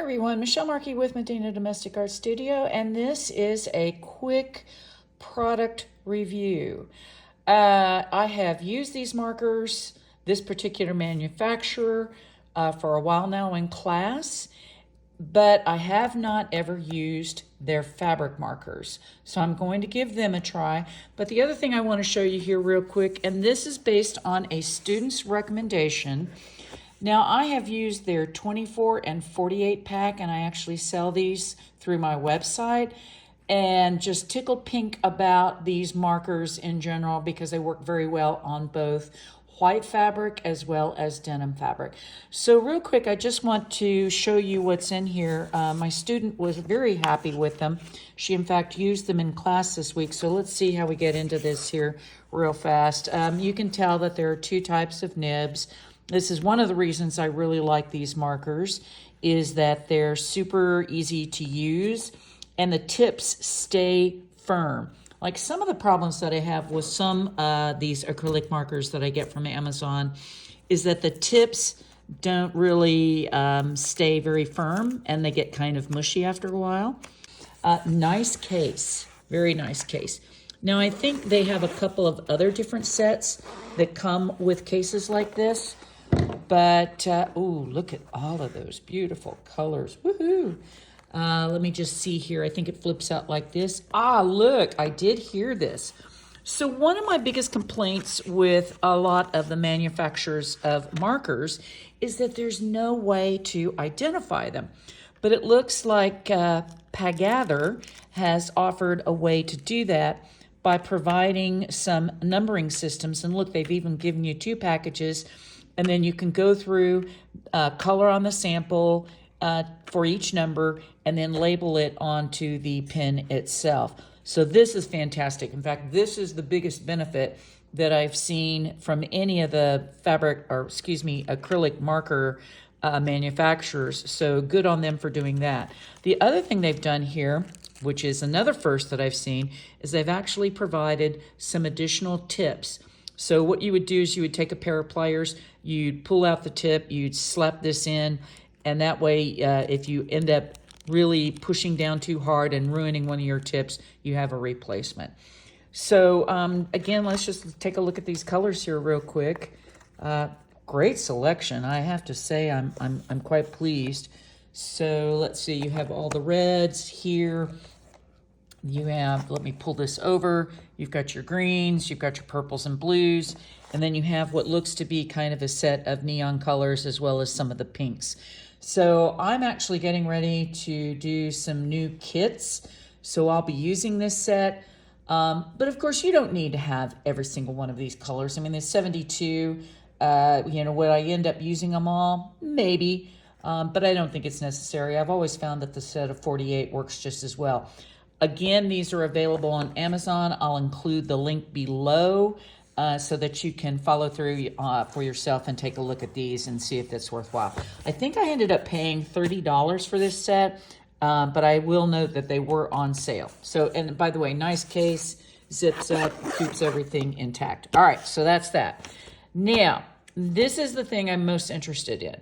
everyone, Michelle Markey with Medina Domestic Art Studio, and this is a quick product review. I have used these markers, this particular manufacturer, for a while now in class, but I have not ever used their fabric markers. So I'm going to give them a try. But the other thing I want to show you here real quick, and this is based on a student's recommendation. Now, I have used their 24 and 48 pack, and I actually sell these through my website, and just tickled pink about these markers in general because they work very well on both white fabric as well as denim fabric. So real quick, I just want to show you what's in here. My student was very happy with them. She in fact used them in class this week. So let's see how we get into this here real fast. You can tell that there are two types of nibs. This is one of the reasons I really like these markers, is that they're super easy to use and the tips stay firm. Like some of the problems that I have with some these acrylic markers that I get from Amazon is that the tips don't really stay very firm and they get kind of mushy after a while. Nice case, very nice case. Now I think they have a couple of other different sets that come with cases like this. But, ooh, look at all of those beautiful colors. Woohoo! Let me just see here. I think it flips out like this. Ah, look, I did hear this. So one of my biggest complaints with a lot of the manufacturers of markers is that there's no way to identify them. But it looks like Pagather has offered a way to do that by providing some numbering systems. And look, they've even given you two packages. And then you can go through color on the sample for each number and then label it onto the pin itself. So this is fantastic. In fact, this is the biggest benefit that I've seen from any of the acrylic marker manufacturers. So good on them for doing that. The other thing they've done here, which is another first that I've seen, is they've actually provided some additional tips. So what you would do is you would take a pair of pliers, you'd pull out the tip, you'd slap this in, and that way if you end up really pushing down too hard and ruining one of your tips, you have a replacement. So again, let's just take a look at these colors here real quick. Great selection, I have to say. I'm quite pleased. So let's see, you have all the reds here. You have, let me pull this over, you've got your greens, you've got your purples and blues, and then you have what looks to be kind of a set of neon colors as well as some of the pinks. So I'm actually getting ready to do some new kits, so I'll be using this set. But of course you don't need to have every single one of these colors. I mean, there's 72, you know, would I end up using them all? Maybe, but I don't think it's necessary. I've always found that the set of 48 works just as well. Again, these are available on Amazon. I'll include the link below so that you can follow through for yourself and take a look at these and see if that's worthwhile. I think I ended up paying $30 for this set, but I will note that they were on sale. So, and by the way, nice case, zips up, keeps everything intact. All right, so that's that. Now, this is the thing I'm most interested in.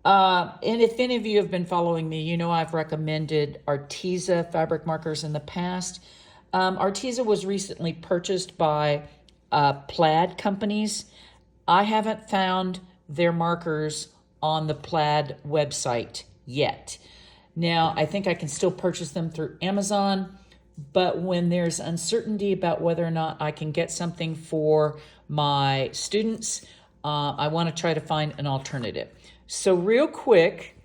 And if any of you have been following me, you know I've recommended Arteza fabric markers in the past. Arteza was recently purchased by Plaid companies. I haven't found their markers on the Plaid website yet. Now, I think I can still purchase them through Amazon, but when there's uncertainty about whether or not I can get something for my students, I want to try to find an alternative. So real quick,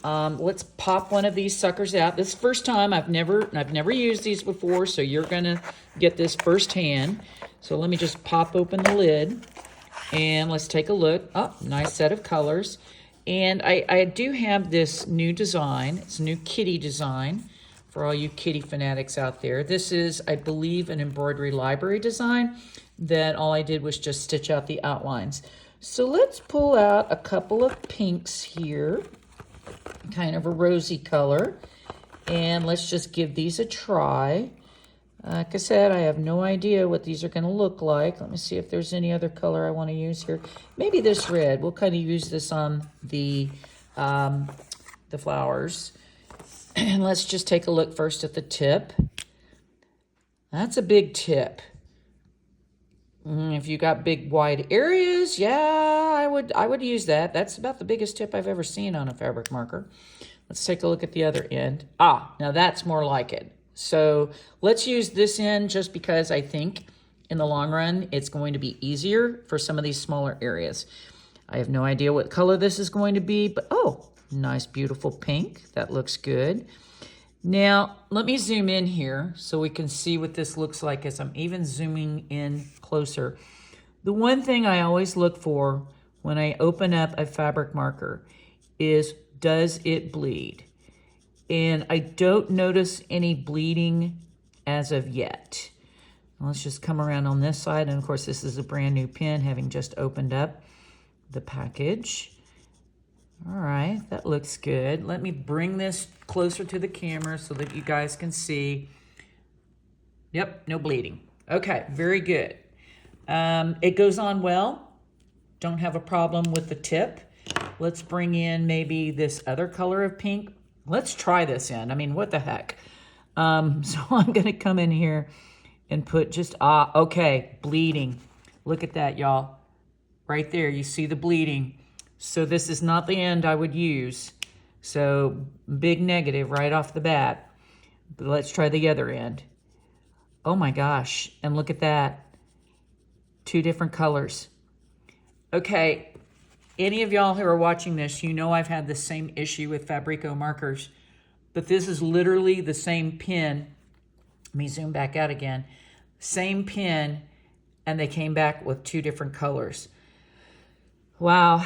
let's pop one of these suckers out. This is the first time I've never used these before, so you're gonna get this firsthand. So let me just pop open the lid and let's take a look. Oh, nice set of colors. And I do have this new design. It's a new kitty design for all you kitty fanatics out there. This is, I believe, an embroidery library design that all I did was just stitch out the outlines. So let's pull out a couple of pinks here, kind of a rosy color, and let's just give these a try. Like I said, I have no idea what these are going to look like. Let me see if there's any other color I want to use here. Maybe this red. We'll kind of use this on the the flowers. And let's just take a look first at the tip. That's a big tip. If you got big wide areas, yeah, I would use that. That's about the biggest tip I've ever seen on a fabric marker. Let's take a look at the other end. Ah, now that's more like it. So let's use this end just because I think in the long run it's going to be easier for some of these smaller areas. I have no idea what color this is going to be, but oh, nice beautiful pink. That looks good. Now, let me zoom in here so we can see what this looks like as I'm even zooming in closer. The one thing I always look for when I open up a fabric marker is, does it bleed? And I don't notice any bleeding as of yet. Let's just come around on this side. And of course, this is a brand new pen, having just opened up the package. All right, that looks good. Let me bring this closer to the camera so that you guys can see. Yep, no bleeding. Okay, very good. It goes on well. Don't have a problem with the tip. Let's bring in maybe this other color of pink. Let's try this in. I mean, what the heck? So I'm going to come in here and put just, okay, bleeding. Look at that, y'all. Right there, you see the bleeding. So this is not the end I would use. So big negative right off the bat. But let's try the other end. Oh my gosh, and look at that. 2 different colors. Okay, any of y'all who are watching this, you know I've had the same issue with Fabrico markers, but this is literally the same pen. Let me zoom back out again. Same pen, and they came back with 2 different colors. Wow.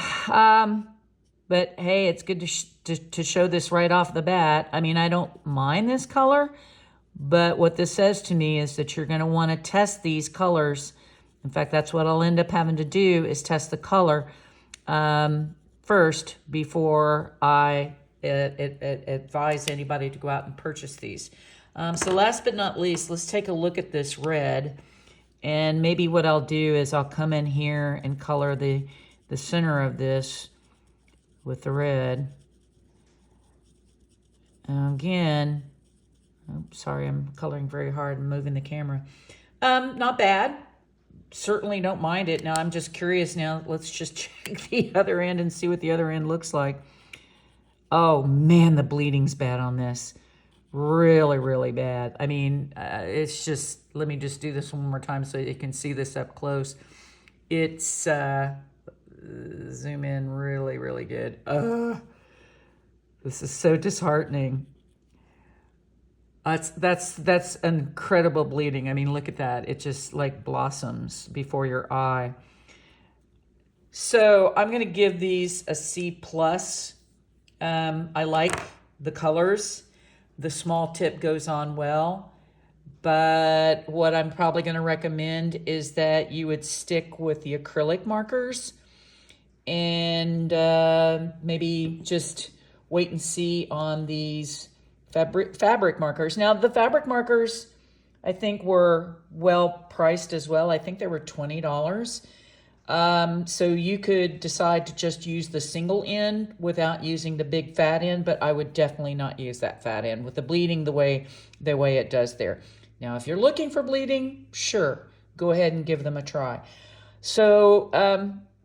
But hey, it's good to show this right off the bat. I mean, I don't mind this color, but what this says to me is that you're going to want to test these colors. In fact, that's what I'll end up having to do, is test the color first before I advise anybody to go out and purchase these. So last but not least, let's take a look at this red. And maybe what I'll do is I'll come in here and color the center of this with the red. Again, oh, sorry, I'm coloring very hard and moving the camera. Not bad. Certainly don't mind it. Now I'm just curious now. Let's just check the other end and see what the other end looks like. Oh man, the bleeding's bad on this. Really, really bad. I mean, it's just, let me just do this one more time so you can see this up close. It's, zoom in really, really good. This is so disheartening. That's incredible bleeding. I mean, look at that. It just like blossoms before your eye. So I'm going to give these a C+. I like the colors. The small tip goes on well. But what I'm probably going to recommend is that you would stick with the acrylic markers and maybe just wait and see on these fabric markers. Now, the fabric markers, I think, were well priced as well. I think they were $20. So you could decide to just use the single end without using the big fat end, but I would definitely not use that fat end with the bleeding the way it does there. Now, if you're looking for bleeding, sure, go ahead and give them a try. So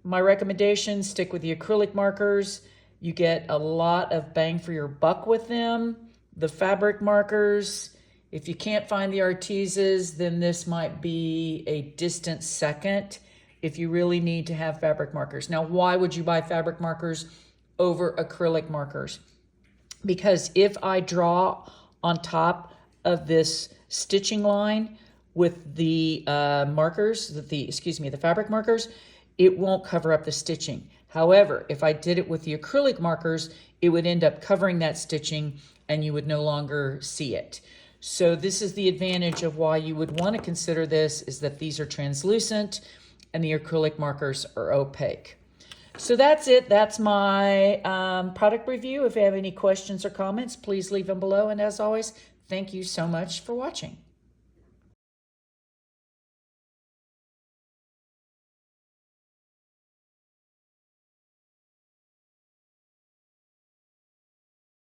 my recommendation, stick with the acrylic markers. You get a lot of bang for your buck with them. The fabric markers, if you can't find the Arteses, then this might be a distant second if you really need to have fabric markers. Now, why would you buy fabric markers over acrylic markers? Because if I draw on top of this stitching line with the the fabric markers, it won't cover up the stitching. However, if I did it with the acrylic markers, it would end up covering that stitching and you would no longer see it. So this is the advantage of why you would want to consider this, is that these are translucent and the acrylic markers are opaque. So that's it. That's my product review. If you have any questions or comments, please leave them below. And as always, thank you so much for watching.